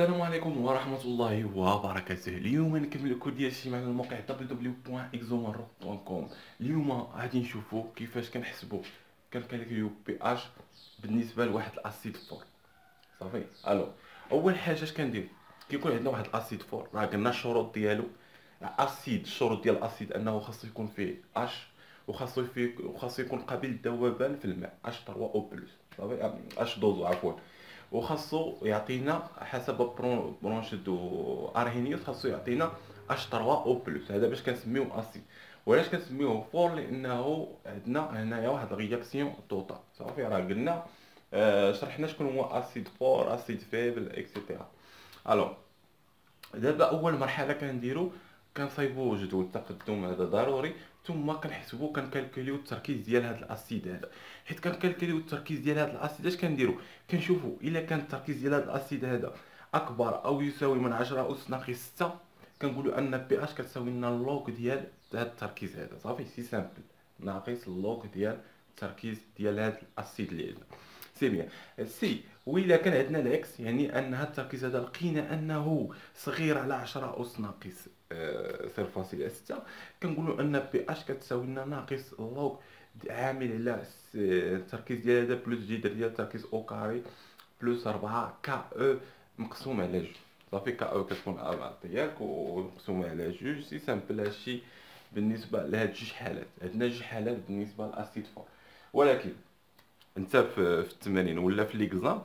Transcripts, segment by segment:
السلام عليكم ورحمة الله وبركاته. اليوم نكمل الكود ديال شي على الموقع www.exomaro.com. اليوم غادي نشوفوا كيفاش كنحسبوا كنكالكوليو بي اش بالنسبة لواحد الاسيد فور. صافي. اول حاجة اش كندير كيكون عندنا واحد الاسيد فور، راه قلنا الشروط ديالو. الشروط ديال الاسيد انه خاصو يكون فيه اش، وخاصو يكون قابل للذوبان في الماء اش 3 او بلس. صافي. اش دوزو عفوا. وخاصو يعطينا حسب برونش دو ارهينيوس، خاصو يعطينا اش 3 او بلس. هذا باش كنسميوه اسيد. وعلاش كنسميوه فور؟ لانه عندنا هنايا واحد رياكسيون توتال. صافي. راه قلنا شرحنا شكون هو اسيد فور، اسيد فيبل، اكسيتيرا. الو دابا اول مرحله كنديرو كنصايبو جدول التقدم، هذا ضروري. ثم كنحسبو كنكالكوليو التركيز ديال هذا الاسيد هذا. حيت كنكالكوليو التركيز ديال هذا الاسيد اش كنديرو؟ كنشوفو الا كان التركيز ديال هذا الاسيد هذا اكبر او يساوي من 10 اس ناقص 6، كنقولوا ان بي اش كتساوي لنا اللوغ ديال هذا التركيز هذا. صافي. سي سامبل. ناقص اللوغ ديال التركيز ديال هذا الاسيد اللي عندنا. سي بيان. سي وإلا كان عندنا العكس، يعني أن هذا التركيز هذا لقينا أنه صغير على 10 أس ناقص 0.6، كنقولوا أن بي اش كتساوي لنا ناقص اللوغ عامل على التركيز ديال هذا بلس جذر ديال التركيز أو كاري بلس 4 كا أو مقسوم على جوج. صافي. كا أو كتكون ديالك ومقسومة على جوج. سي سامبل. هادشي بالنسبة لهاد جوج حالات. عندنا جوج حالات بالنسبة للأسيد فور. ولكن انت في التمارين ولا في ليكزام،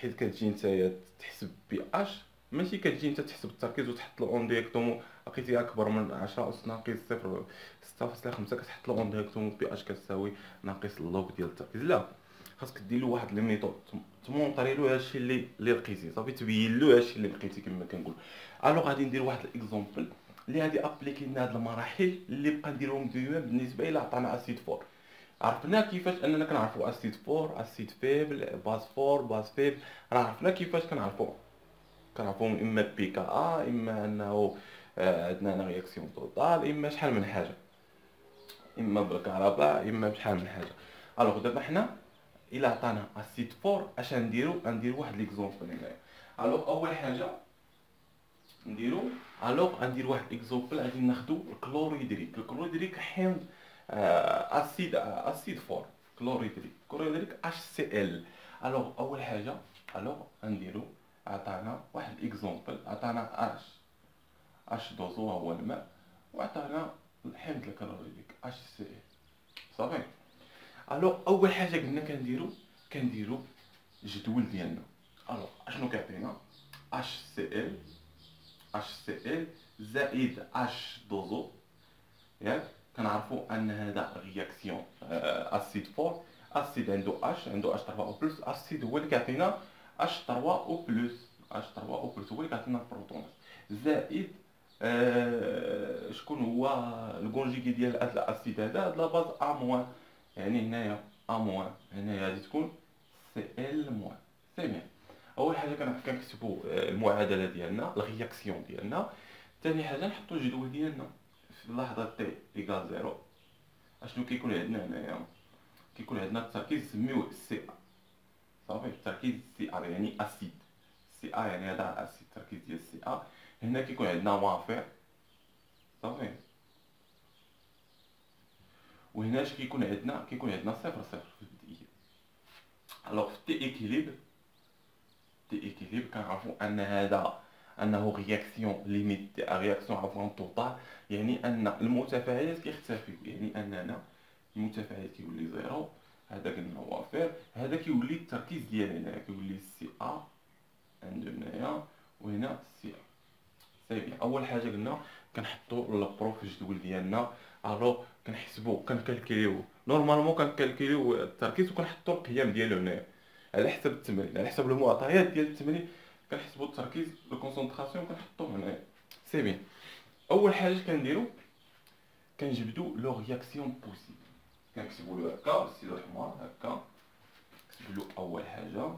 حيت كتجي نتايا تحسب بي اش، ماشي كتجي انت تحسب التركيز وتحط له اون ديريكتومون. لقيتيها اكبر من 10 اس ناقص 0.6.5، كتحط له اون ديريكتومون بي اش كتساوي ناقص اللوغ ديال التركيز. لا، خاصك دير له واحد لي ميثود تمونطري له هادشي اللي لقيتي. صافي. تبين له هادشي اللي لقيتي كما كنقول. غادي ندير واحد الاكزومبل اللي غادي ابليكي لنا هاد المراحل اللي بقى نديرهم ديما بالنسبه الى عطانا اسيد فور. عرفنا كيفاش اننا كنعرفوا اسيد فور، اسيد فيبل، باز فور، باز فيبل. راه عرفنا كيفاش كنعرفوهم اما بي كا اما انه عندنا هنا رياكسيون توتال، اما شحال من حاجه، اما بالكهرباء، اما بشحال من حاجه. دابا حنا الا عطانا اسيد فور اش غنديرو واحد ليكزومبل هنايا. اول حاجه نديرو غندير واحد اكزومبل. غادي ناخدو الكلوريدريك حمض اسيد فور. كلوريدريك اش سي ال. اول حاجه غنديرو عطانا واحد اكزومبل، عطانا اش دوزو هو الماء، وعطانا الحمض الكلوريدريك اش سي ال. صافي. اول حاجه قلنا كنديرو الجدول ديالنا. اشنو كيعطينا؟ اش سي ال زائد اش دوزو. ياك كنعرفوا ان هذا رياكسيون اسيد فور. اسيد عنده اش 3 او بلس. اسيد هو اللي كيعطينا اش 3 او بلس. هو اللي كيعطينا البروتونات. زائد شكون هو الكونجيكي ديال هذا الاسيد هذا؟ هاد لا باز ا موان، يعني هنايا ا موان، هنايا غادي تكون سي ال موان. سي بيان. اول حاجه كنكتبوا المعادله ديالنا، الرياكسيون ديالنا. ثاني حاجه نحطوا الجدول ديالنا في اللحظه تي ايكال زيرو. اشنو كيكون عندنا هنايا؟ كيكون عندنا التركيز سميوه سي ا. صافي. التركيز سي ا يعني اسيد. سي ا يعني هذا اسيد، التركيز ديال سي ا. هنا كيكون عندنا وافر. صافي. وهنا اش كيكون عندنا؟ كيكون عندنا صفر صفر في البدئيه. في تي ايكيليبر كنعرفوا ان هذا انه رياكسيون ليميت، رياكسيون عفوا توتال، يعني ان المتفاعلات كيختفيو، يعني اننا المتفاعلات كيولي زيرو. هذا قلنا وافر. هذا كيولي التركيز ديالنا، كيولي سي ا عندنا هنايا، وهنا سي ا. صافي. اول حاجه قلنا كنحطوا البروف في الجدول ديالنا. كنحسبوا كنكالكليو نورمالمون، كنكالكليو التركيز وكنحطوا القيم ديالو هنايا على حسب التمرين، على حسب المعطيات ديال التمرين. كنحسبوا التركيز لو كونسونطراسيون كنحطوه هنايا. سي بيان. اول حاجه كنجبدوا لو رياكسيون بوسيبل. كنكتبوا له هكا بالسيلو الحمار هكا. نكتبوا له اول حاجه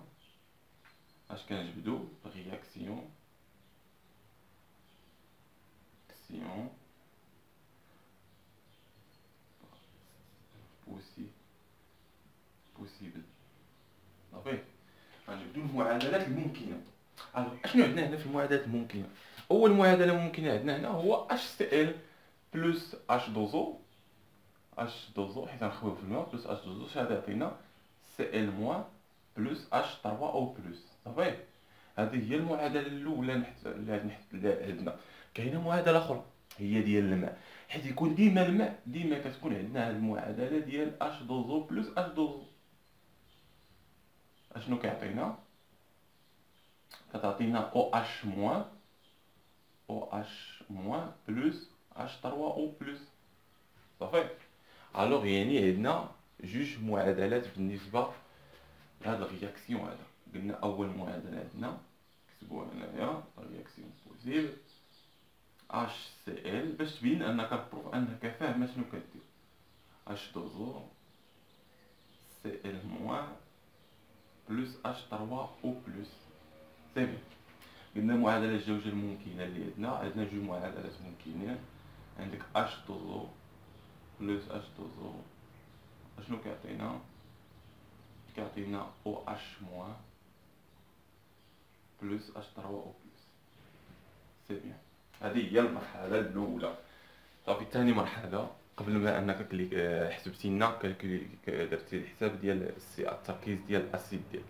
اش كنجبدوا رياكسيون بوسيبل. صافي. غنجبدوا المعادلات الممكنه. الوغ اشنو عندنا هنا في المعادلات الممكنه؟ اول معادله ممكنه عندنا هنا هو اش سي ال بلس اش دوزو، اش دوزو حيت غنخويو في الماء بلس اش دوزو هذا يعطينا سي ال موان بلس اش 3 او بلس. صافي، هذه هي المعادله الاولى اللي عندنا. كاينه معادله اخرى هي ديال الماء، حيت يكون ديما الماء ديما كتكون عندنا هذه المعادله ديال اش دوزو بلس اش دوزو. اشنو كيعطينا؟ كتعطينا او اش موان، او اش موان بلس اش 3 او بلس. صافي، الوغ يعني عندنا جوج معادلات بالنسبه لهاد الرياكسيون هذا. قلنا اول معادله عندنا كتبوها هنايا رياكسيون بوزيتيف اش سي ال باش تبين انك بروف انك فاهم شنو كدير. اش دوزو سي ال موان بلس اش 3 او بلس. سي بيان. قلنا معادله الجوج الممكنه اللي عندنا جوج معادلات ممكنين. عندك اش دوزو بلس اش دوزو اشنو كيعطينا؟ كيعطينا او اش موان بلس اش 3 او بلس. سي بيان. هذه هي المرحله الاولى. صافي، ثاني مرحله قبل ما انك حسبتي لنا درتي الحساب ديال التركيز ديال الاسيد ديالك.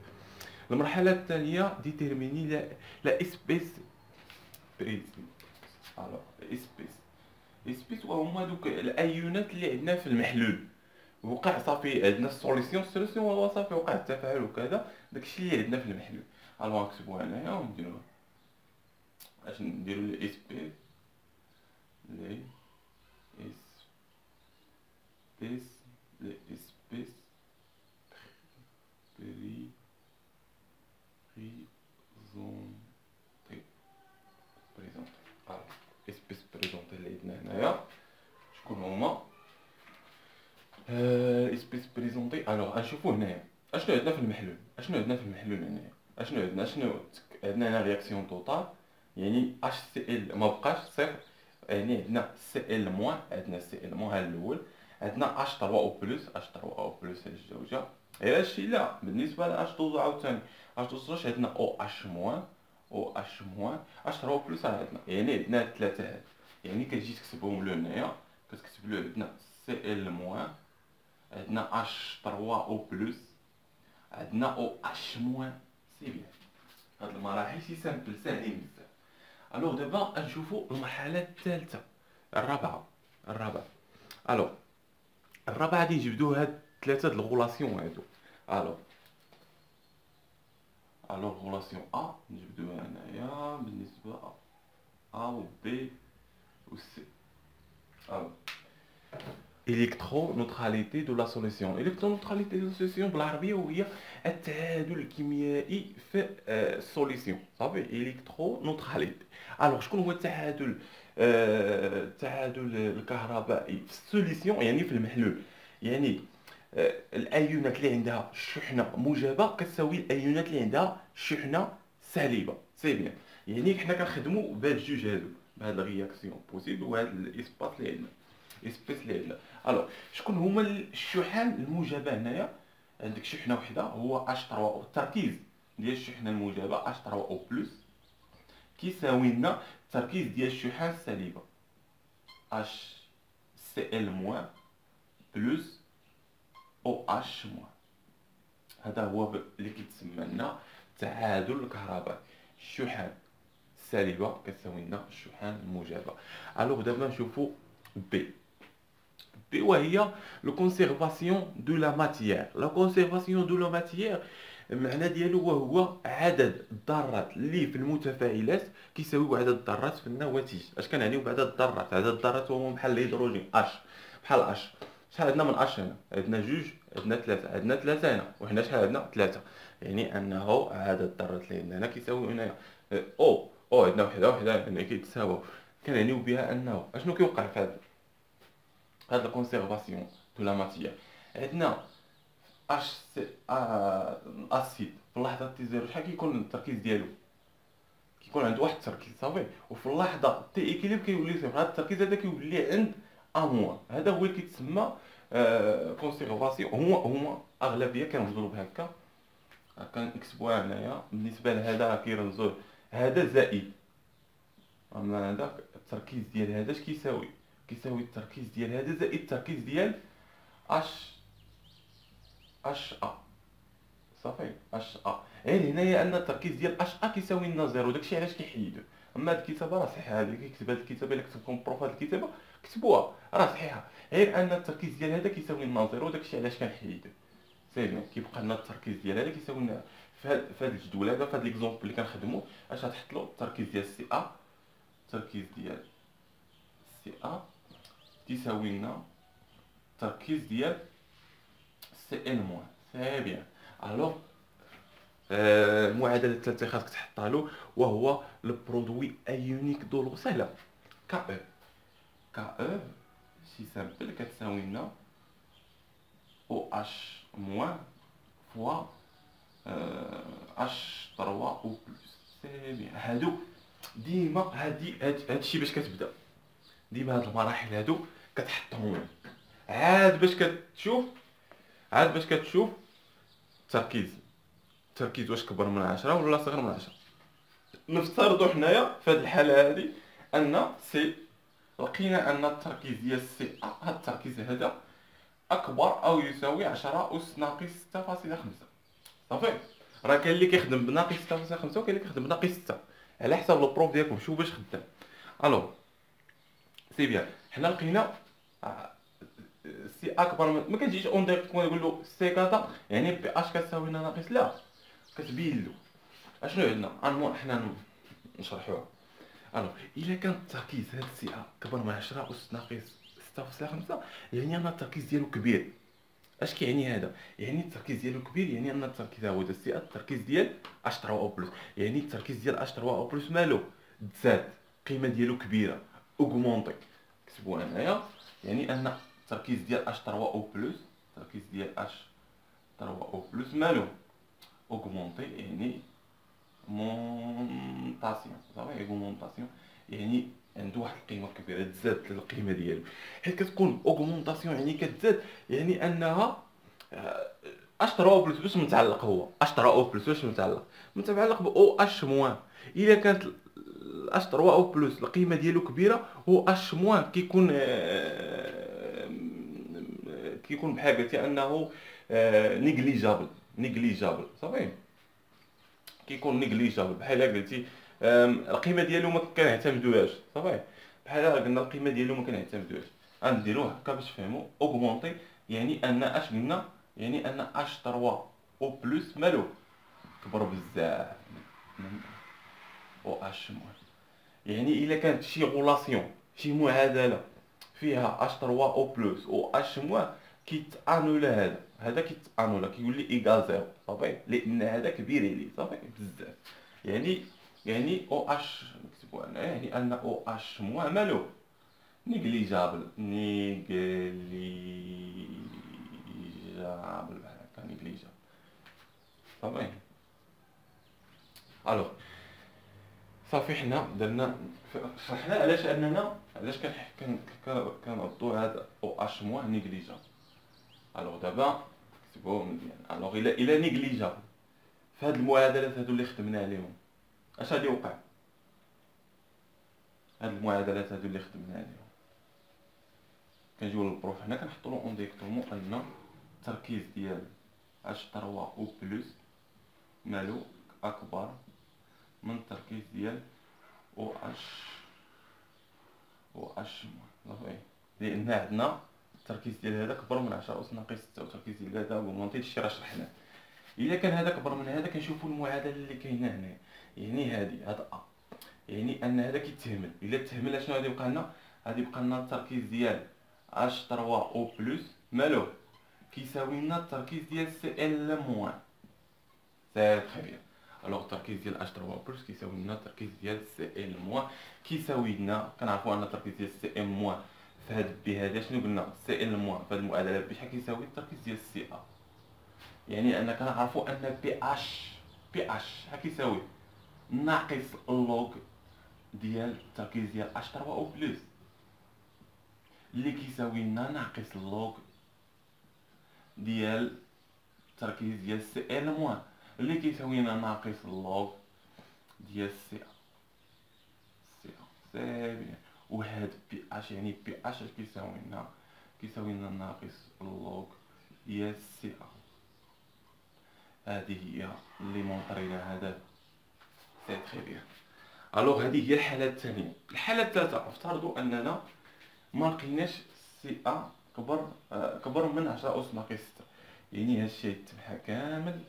المرحله الثانيه ديتيرميني لا اسبيس بريز. الوغ اسبيس وهما دوك الايونات اللي عندنا في المحلول. وقع صافي عندنا السوليسيون هو صافي وقع التفاعل وكذا، داكشي اللي عندنا في المحلول. الوغ نكتبوها هنايا ونديروها اش نديرو لي اسبيس لي اسبيس لي اسبيس بريزونتي. اسبيس بريزونتي اللي عندنا هنايا شكون هما؟ اسبيس بريزونتي. الوغ غنشوفو هنايا اشنو عندنا في المحلول. هنايا اشنو عندنا هنا رياكسيون توتال، يعني اش سي ال ما بقاش صفر، يعني عندنا سي ال موان، ها الاول، عندنا اش 3 او بلس، هي الجوجه. غير هادشي لا بالنسبه ل اش دوزو عاوتاني اش دوزو عندنا او اش موان، اش 3 او بلس راه عندنا، يعني عندنا الثلاثه هاد. يعني كتجي تكتبهم له هنايا، كتكتب له عندنا سي ال موان، عندنا اش 3 او بلس، عندنا او اش موان. سي بيان. هاد المراحل سي سامبل ساهلين بزاف. الوغ دابا نشوفو المرحله الثالثه الرابعه. الوغ الرابعه غادي نجبدو هاد ثلاثه د الغولاسيون هادو. الوغ غولاسيون ا نجبدوها هنايا بالنسبه ا و بي و سي. الوغ الكترونوتراليتي دو لا سوليسيون. الكترونوتراليتي دو لا سوليسيون بالعربيه وهي التعادل الكيميائي في السوليسيون. صافي، الكترونوتراليتي. الوغ شكون هو التعادل؟ التعادل الكهربائي في السوليسيون يعني في المحلول. يعني الايونات اللي عندها شحنه موجبه كتساوي الايونات اللي عندها شحنه سالبه. سي بيان. يعني حنا كنخدموا بهاد الجوج هادو، بهاد الرياكسيون بوسيبل وهاد الاسباس اللي عندنا، الوغ شكون هما الشحن الموجبه هنايا؟ عندك شحنه وحده هو اش 3، التركيز ديال الشحنه الموجبه اش 3 او بلس كيساوي لنا التركيز ديال الشحن السالبه اش سي ال موان بلس او اش موان. هذا هو اللي كيتسمى لنا التعادل الكهربائي. الشحن السالبه كتساوي لنا الشحن الموجبه. الوغ دابا نشوفو بي وهي لو كونسيرفاسيون دو لا ماتيير. لا كونسيرفاسيون دو لا ماتيير المعنى ديالو وهو عدد الذرات اللي في المتفاعلات كيساويو عدد الذرات في النواتج. اش كنعنيو بعدد الذرات؟ عدد الذرات هو بحال الهيدروجين اش، بحال اش. شحال عندنا من اش هنا؟ عندنا جوج، عندنا ثلاثه، هنا، وهنا شحال عندنا؟ ثلاثه. يعني انه عدد الذرات اللي عندنا هنا كيساوي هنايا او عندنا وحده هنا كيتساووا. كنعنيو بها انه اشنو كيوقع في هاد لا كونسيرفاسيون دو لا ماتيير. عندنا اش سي الاسيد في اللحظه تي زيرو شحال كيكون التركيز ديالو؟ كيكون عنده واحد التركيز. صافي، وفي اللحظه تي ايكيليب كيولي صفر، هاد التركيز هذا كيولي عند ا موان. هذا هو اللي كيتسمى كونسيرفاسيون. هما اغلبيه كيرمزوا بهكا، كنكتبوها هنايا. بالنسبه لهذا كيرمزوه هذا زائد، اما هذا التركيز ديال هذا اش كيساوي؟ كيساوي التركيز ديال هذا زائد التركيز ديال اش ا. صافي اش ا. غير هنايا ان التركيز ديال اش ا كيساوي لنا زيرو، داكشي علاش كيحيدو. اما هاد الكتابه راه صحيحه، اللي كيكتب هاد الكتابه الا كتبكم بروف هاد الكتابه كتبوها راه صحيحه، غير ان التركيز ديال هذا كيساوي لنا زيرو، داكشي علاش كنحيدو. سي بيان كيبقى لنا التركيز ديال هذا كيساوي لنا في هاد الجدول هذا، في هاد ليكزومبل اللي كنخدمو، اش غتحط له التركيز ديال سي ا. التركيز ديال سي ا تيساوي لنا التركيز ديال سي ان موان. سي بيان. الوغ المعادله الثالثه اللي خاصك تحطها له وهو لو برودوي ايونيك دو لو. سهله. كا او. كا او سي سامبل كتساوي لنا او اش موان فوا اش 3 او بلس. سي بيان. هادو ديما هادشي باش كتبدا، ديما هاد المراحل هادو كتحطهم عاد باش كتشوف التركيز. التركيز واش كبر من 10 ولا صغر من 10. نفترضوا حنايا في هاد الحاله هادي ان سي، لقينا ان التركيز ديال سي ا، هاد التركيز هذا اكبر او يساوي 10 اس ناقص 6.5. صافي. راه كاين اللي كيخدم بناقص 6.5 وكاين اللي كيخدم بناقص 6 على حسب البروف ديالكم شوف باش خدام. الو سي بيان. حنا لقينا سي اكبر من، ما كتجيش اون ديريكتمون يقول له سي كذا يعني بي اش كتساوي لنا ناقص، لا كتبين له اشنو عندنا حنا نشرحوها. الو الا كان التركيز هاد سي ا كبر من 10 اس ناقص 6.5 يعني ان التركيز ديالو كبير. اش كيعني هذا؟ يعني التركيز ديالو كبير، يعني ان التركيز هو هذا سي ا التركيز ديال اش 3 او بلس، يعني التركيز ديال اش 3 او بلس مالو تزاد، القيمه ديالو كبيره، اوغمونطي. كتبوها هنايا، يعني ان التركيز ديال اش 3 او بلس، التركيز ديال اش 3 او بلس مالو اوغمونطي، يعني مونطاسيون. صافي اوغمونطاسيون يعني عنده واحد القيمه كبيره، تزاد القيمه ديالو. حيت كتكون اوغمونطاسيون يعني كتزاد، يعني انها اش 3 او بلس باش متعلق، هو اش 3 او بلس باش متعلق ب او اش موان. الا كانت اش 3 او بلس القيمه ديالو كبيره، هو اش موان كيكون بحال قلتي انه نيغليجابل. صافي كيكون نيغليجابل بحال قلتي القيمه ديالو ما كنعتمدوهاش. صافي بحال قلنا القيمه ديالو ما كنعتمدوهاش. غنديروه هكا باش تفهموا. اوغمونطي يعني ان اش قلنا، يعني ان اش 3 او بلس مالو كبر بزاف من او اش موان. يعني الا كانت شي غولاسيون، شي معادله فيها اش 3 او بلس او اش موان، كيتانولا هذا كيتانولا كيولي ايكال زيرو. صافي لان هذا كبير عليه. صافي بزاف. يعني او اش نكتبو هنا، يعني ان او اش موان مالو نيغليجابل. بحال هكا نيغليجابل. صافي. الوغ صافي حنا درنا، شرحنا علاش اننا علاش كنعطو هذا او اش موان نيغليجابل. الوغ دابا كتبوه مزيان. الوغ الا نيغليجابل في هاد المعادلات هادو اللي خدمنا عليهم، اش غادي يوقع؟ هاد المعادلات هادو اللي خدمنا عليهم كنجيو للبروف هنا كنحطو له اون ديكتومون ان التركيز ديال اش 3 او بلس مالو اكبر من التركيز ديال او اش صافي، لان عندنا التركيز ديال هذا كبر من 10 اس ناقص 6 والتركيز ديال هذا اوغمونطي. هادشي راه شرحناه. الا كان هذا كبر من هذا كنشوفوا المعادله اللي كاينه هنا، يعني هذا ا، يعني ان هذا كيتهمل. الا تهمل شنو غادي يبقى لنا؟ غادي يبقى لنا التركيز ديال اش 3 او بلس مالو كيساوي لنا التركيز ديال سي ال موان. سي تري بيان. الوغ التركيز ديال اش 3 بلس كيساوي لنا التركيز ديال سي ال موان، كيساوي لنا كنعرفوا ان التركيز ديال سي ام موان في هاد بي هذا شنو قلنا؟ سي ال موان في هاد المعادله بشحال كيساوي التركيز ديال سي ا. يعني ان كنعرفوا ان بي اش شحال كيساوي؟ ناقص اللوغ ديال التركيز ديال اش 3 او بلس اللي كيساوي لنا ناقص اللوغ ديال التركيز ديال سي ال موان اللي كيساوي لنا ناقص اللوغ ديال سي ا. سي ا سي بيان. وهاد بي اش يعني بي اش اش كيساوي لنا ناقص اللوغ ديال سي ا. هذه هي اللي مونطرينا هذا. سي تري بيان. الوغ هذه هي الحالة الثانية. الحالة الثالثة، افترضوا اننا ما لقيناش سي ا كبر من 10 أس ناقص 6، يعني هادشي يتبع كامل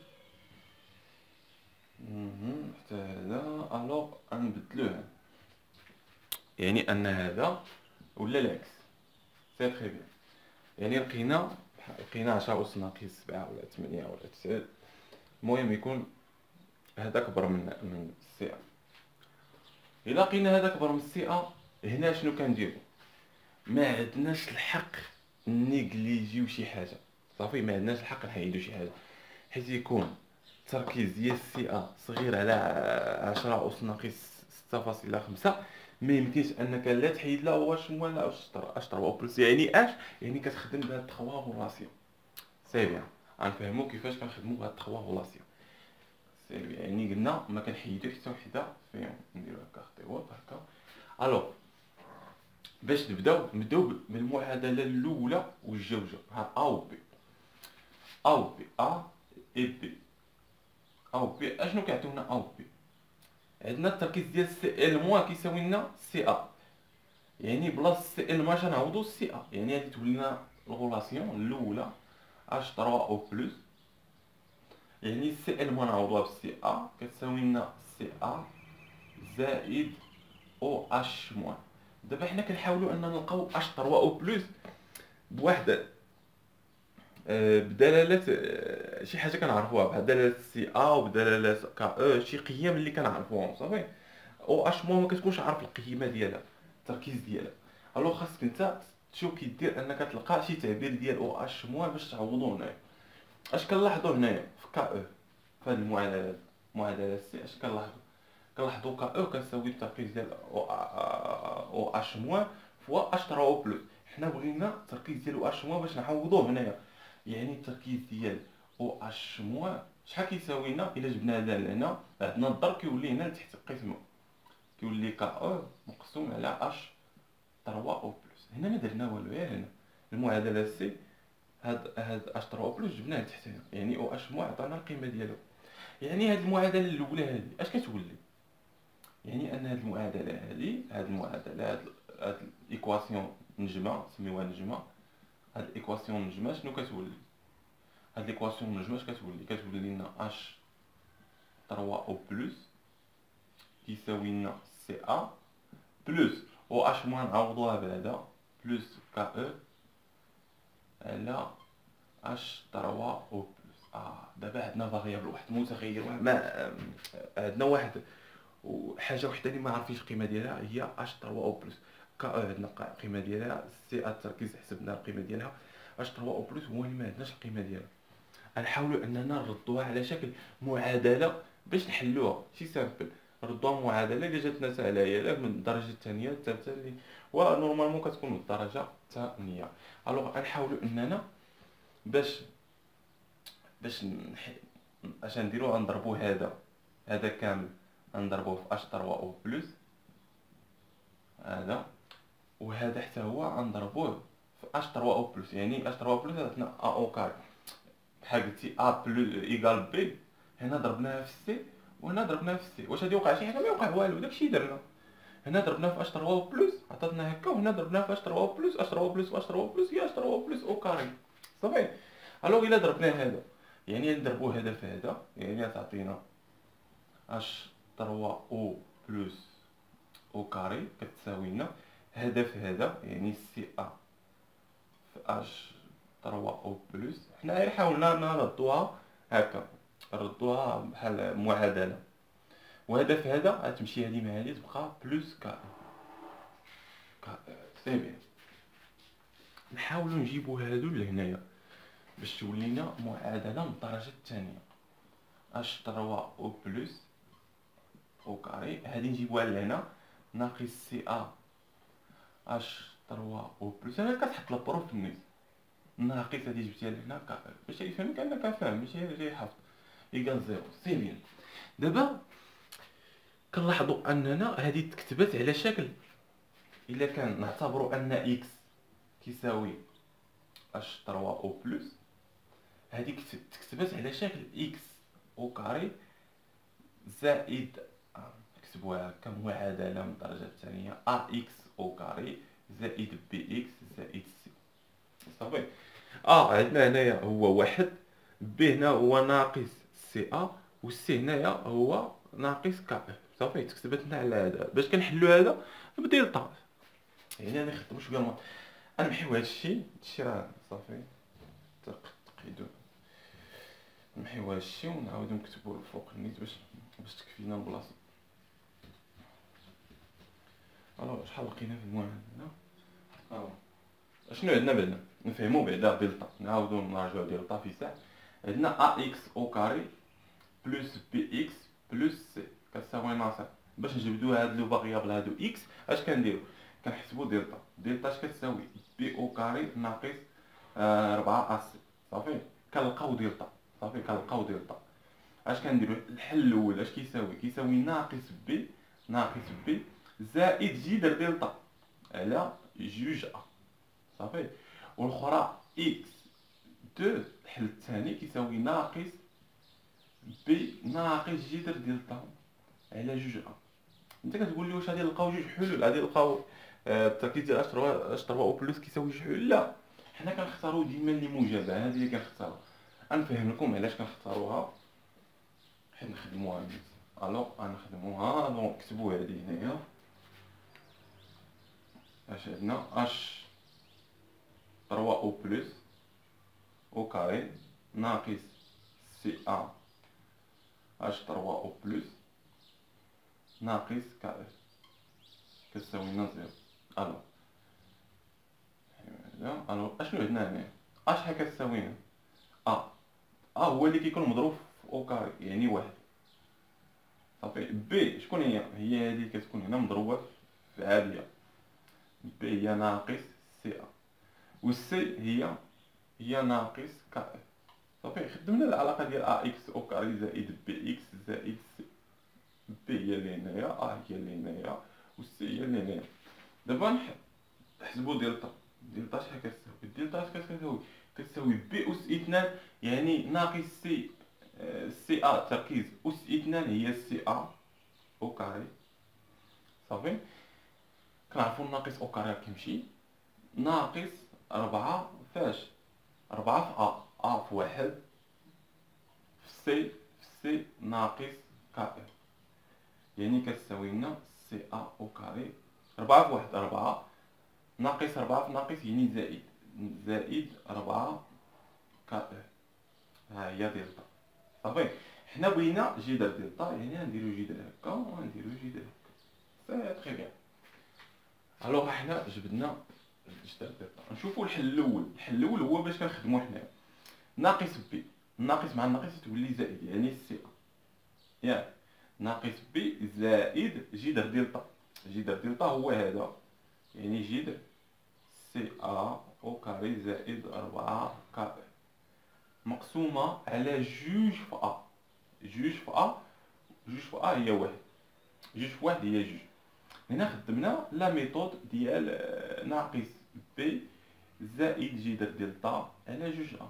حتى هذا. الوغ غنبدلوه، يعني ان هذا ولا العكس. سي تري بيان. يعني لقينا 10 أس ناقص 7 ولا 8 ولا 9، المهم يكون هذا كبر من سي ا. الا لقينا هذا كبر من سي ا، هنا شنو كنديرو؟ ما عندناش الحق نيغليجيو شي حاجه، صافي ما عندناش الحق نحيدو شي حاجه، حيت يكون التركيز ديال سي ا صغير على 10 أس ناقص 6.5، ما يمكنش انك لا تحيد لا واش مو لا اش 3 بلس، يعني اش يعني كتخدم بهاد 3 فولاسيون. سي بيان، غنفهمو كيفاش كنخدمو بهاد 3 فولاسيون. سي بيان، يعني قلنا ما كنحيدو حتى وحده فيهم، نديرو هكا خطوات هكا. الو باش نبداو بالمعادله الاولى والجوجه. ها ا و بي، ا و بي، ا اي بي. ا و بي اشنو كيعطيونا؟ ا و بي عندنا التركيز ديال سي ال موان كيساوي لنا سي ا، يعني بلاصه سي ال موان غنعوضو سي ا، يعني غادي تولي لنا الغولاسيون الاولى اش 3 او بلس، يعني سي ال موان نعوضوها بسي ا كتساوي لنا سي ا زائد او اش موان. دابا حنا كنحاولوا اننا نلقاو اش 3 او بلس بواحد بدلاله شي حاجه كنعرفوها، بحال دلاله سي ا وبدلاله ك او، شي قيم اللي كنعرفوهم صافي. او اش مو ما كتكونش عارف القيمه ديالها، التركيز ديالها. الو خاصك انت تشوف كيدير انك تلقى شي تعبير ديال او اش مو باش تعوضو هنايا. اش كنلاحظوا هنايا في ك او، في هذه المعادله، معادله سي اش كنلاحظوا ك او كتساوي التركيز ديال او اش مو فوا اش 3 او بلس. حنا بغينا التركيز ديال او اش مو باش نعوضوه هنايا، يعني التركيز ديال او اش مو شحال كيساوي لنا الا جبنا هذا لهنا، عندنا الضرب كيولي هنا لتحت القسمه، كيولي ك او مقسوم على اش 3 او بلس. هنا ما درنا والو، غير هنا المعادله سي هاد اش 3 او بلس جبناه لتحت هنا، يعني او اش مو عطانا القيمه ديالو. يعني هاد المعادله الاولى هادي اش كتولي؟ يعني ان هاد المعادله هادي، هاد الايكواسيون نجمه نسميوها نجمه، هاد الايكواسيون نجمه شنو كتولي؟ هاد ليكواسيون نجمه اش كتولي لنا اش 3 او بلس كيساوي لنا سي ا بلس او اش موان نعوضوها بهذا بلس ك او على اش 3 او بلس. دابا عندنا فاريابل واحد متغير واحد ما عندنا واحد وحاجه وحده اللي ما عارفينش القيمه ديالها، هي اش 3 او بلس. ك او عندنا القيمه ديالها، سي ا التركيز حسبنا القيمه ديالها، اش 3 او بلس هو اللي ما عندناش القيمه ديالها. غنحاولوا اننا نردوها على شكل معادله باش نحلوها، شي سامبل ردوها معادله اللي جاتنا سهله، هي من الدرجه الثانيه الثالثه اللي ونورمالمون كتكون من الدرجه الثانيه. الوغ غنحاولوا اننا باش اش نديرو، غنضربوا هذا كامل غنضربوه في اش 3 او بلس هذا، وهذا حتى هو غنضربوه في اش 3 او بلس، يعني اش 3 او بلس عطنا ا او كاري بحال قلتي ا بلس ايكال بي. هنا ضربناها في سي وهنا ضربناها في سي، واش غادي يوقع شي حاجه؟ ما يوقع والو، داكشي درنا. هنا ضربناها في اش 3 او بلس عطاتنا هكا، وهنا ضربناها في اش 3 او بلس، اش 3 او بلس واش 3 او بلس هي اش 3 او بلس او كاري صافي. الوغ الا ضربنا هذا، يعني نضربو هذا في هذا، يعني تعطينا اش 3 او بلس او كاري كتساوي لنا هذا في هذا، يعني سي ا في اش 3 او بلس. حنا غير حاولنا نردوها هكا، ردوها بحال معادله، وهذا في هذا غتمشي هذه مع هذه تبقى بلس ك سي بيان. نحاولوا نجيبوا هادو لهنايا باش تولي لنا معادله من الدرجه الثانيه. اش 3 او بلس او كاري هادي نجيبوها لهنا ناقص سي ا اش 3 او بلس، انا كتحط البروف في النص ناقص هادي جبتيها لهنا باش يفهمك انك فاهم، ماشي جاي حافظ ايكال زيرو. سي بيان. دابا كنلاحظوا اننا هذه تكتبت على شكل، الا كان نعتبروا ان اكس كيساوي اش 3 او بلس، هذه تكتبت على شكل اكس او كاري زائد نكتبوها هكا معادله من الدرجه الثانيه ا اكس او كاري زائد بي اكس زائد سي. صافي. عندنا هنايا هو واحد، بي هنا هو ناقص سي والسي هنايا هو ناقص كا. صافي تكتبت لنا على هذا. باش كنحلو هذا بدلتا، يعني انا نخدمو شويه نمحيو هادشي راه صافي تقيدو، نمحيو هادشي ونعاودو نكتبو الفوق نيت باش تكفينا البلاصه. شحال لقينا في المعادله؟ شنو عندنا بعدا؟ نفهمو بعدا دلتا، نعاودو نرجعو دلتا في ساعه. عندنا ا اكس او كاري بلس بي اكس بلس سي كتساوي ناصر. باش نجبدو هاد لو فاريابل هادو اكس اش كنديرو؟ كنحسبو دلتا اش كتساوي بي او كاري ناقص 4 اس. صافي كنلقاو دلتا. صافي كنلقاو دلتا اش كنديرو؟ الحل الاول اش كيساوي ناقص بي زائد جذر دلتا على جوج ا. صافي. والاخرى اكس 2 الحل الثاني كيساوي ناقص بي ناقص جذر دلتا على جوج ا. انت كتقول لي واش غادي نلقاو جوج حلول؟ غادي نلقاو التركيز ديال اش 3 او بلس كيساوي جوج حلول؟ لا، حنا كنختاروا ديما اللي موجبه، هذه اللي كنختاروا. غنفهم لكم علاش كنختاروها حيت نخدموها نيت. غنخدموها نكتبوا هذه هنايا. اش عندنا؟ اش 3 او بلس او كاري ناقص سي ا اش 3 او بلس ناقص كا اف كتساوي لنا زيرو. اشنو عندنا هنا؟ اش حا كتساوي لنا هو اللي كيكون مضروب في او كاري يعني واحد. صافي. بي شكون هي؟ هي هذه كتكون هنا مضروبه في عاديه. بي هي ناقص سي ا والسي هي ناقص كا اف. صافي. خدمنا العلاقه ديال ا اكس او كاري زائد بي اكس زائد سي. بي هي اللي هنايا، هي اللي هنايا، والسي هي اللي هنايا. دابا نحسبو دلتا شحال كتساوي؟ دلتا اش كتساوي بي اس اثنان يعني ناقص سي ا تركيز اس اثنان هي سي ا او كاري. صافي. كنعرفو الناقص او كاري كيمشي ناقص 4 فاش 4 في في واحد في سي ناقص كا اف يعني كتساوي لنا سي ا او كاري 4 في واحد 4 ناقص 4 في ناقص يعني زائد 4 كا اف. ها هي دلتا. صافي. حنا بغينا جذر دلتا يعني غنديرو جذر هكا وغنديرو جذر هكا. سي تري بيان. حنا جبدنا جذر دلتا. نشوفو الحل الاول هو باش كنخدمو حنايا ناقص بي ناقص مع الناقص تولي زائد يعني سي ا ياك ناقص بي زائد جذر دلتا هو هذا يعني جذر سي ا او كاري زائد 4 كا اف مقسومه على جوج في ا. جوج في ا هي واحد، جوج في واحد هي جوج. هنا خدمنا لا ميثود ديال ناقص بي زائد جذر دلتا على جوج ا.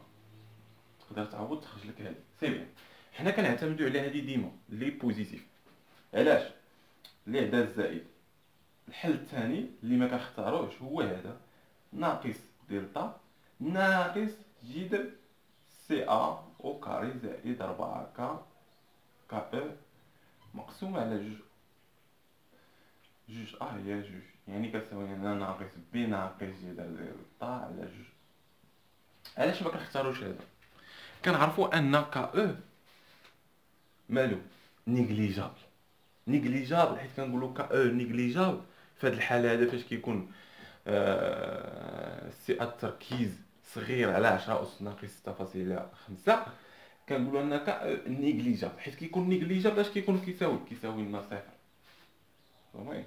تقدر تعوض تخرج لك هذه. سي بيان. حنا كنعتمدوا على هذه ديما لي بوزيتيف. علاش؟ ليه دا الزائد. الحل الثاني اللي ما كنختاروش هو هذا ناقص دلتا ناقص جذر سي ا او كاري زائد 4 كا او مقسوم على جوج هي جوج يعني كتساوي لنا ناقص بي ناقص جذر دلتا على جوج. علاش ما كنختاروش هذا؟ كنعرفوا ان كا او مالو نيغليجابل حيت كنقولوا كا او نيغليجابل في هذه الحاله هذا فاش كيكون سي التركيز صغير على 10 أس ناقص 6.5 كنقولوا ان كا نيغليجابل حيت كيكون نيغليجابل اش كيساوي لنا صفر. فهمتي؟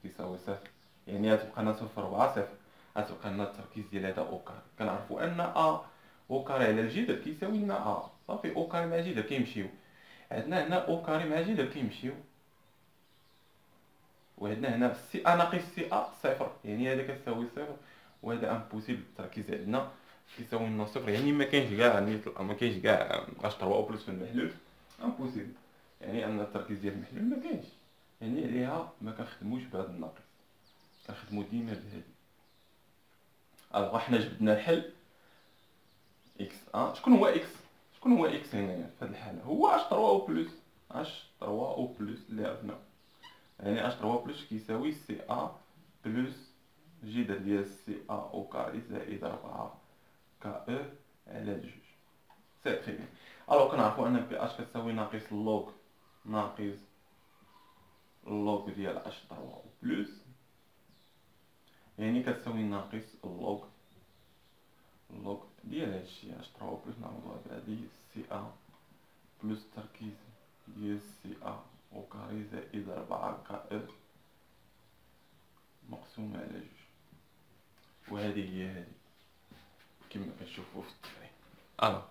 كيساوي صفر يعني غتبقى لنا صفر 4 صفر غتبقى لنا التركيز ديال هذا او كاري. كنعرفوا ان او كاري على الجذر كيساوي لنا صافي. او كاري مع جذر كيمشيو. عندنا هنا او كاري مع جذر كيمشيو وعندنا هنا سي ا ناقص سي ا صفر، يعني هذا كتساوي صفر وهذا امبوسيبل. التركيز عندنا كيساوي لنا صفر، يعني ما كاينش كاع ما كاينش كاع اش 3 او بلس في المحلول، امبوسيبل. يعني ان التركيز ديال المحلول ما كاينش، يعني عليها ما كنخدموش بهذا الناقص، كنخدمو ديما بهذا. الوغ حنا جبدنا الحل اكس شكون هو اكس؟ شكون هو اكس هنايا في هذه الحاله؟ هو اش 3 او بلس، اش 3 او بلس اللي عرفنا، يعني اش 3 بلس كيساوي سي ا بلس جذر ديال سي ا او كاري زائد 4 ك او على جوج. سي تري بيان. الوغ كنعرفو ان بي اش كتساوي ناقص اللوغ ديال اش 3 بلس، يعني كتساوي ناقص اللوغ ديال هادشي اش 3 بلس نعوضوها بهادي سي ا بلس التركيز ديال سي ا او كاري زائد 4 ك او مقسوم على جوج. وهذه هي هذه كما كتشوفوا في التفريغ.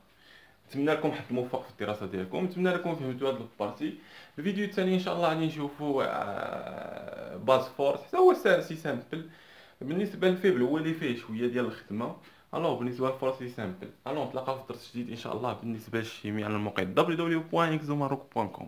نتمنى لكم حظ موفق في الدراسه ديالكم، نتمنى لكم فهمتوا هذا البارتي. الفيديو الثاني ان شاء الله غادي نشوفوا باز فورس، حتى هو سي سامبل. بالنسبه للفيبل هو اللي فيه شويه ديال الخدمه. الوغ بالنسبه للفورس سي سامبل. الوغ نتلاقاو في درس جديد ان شاء الله بالنسبه للشيمي على الموقع www.exomaroc.com.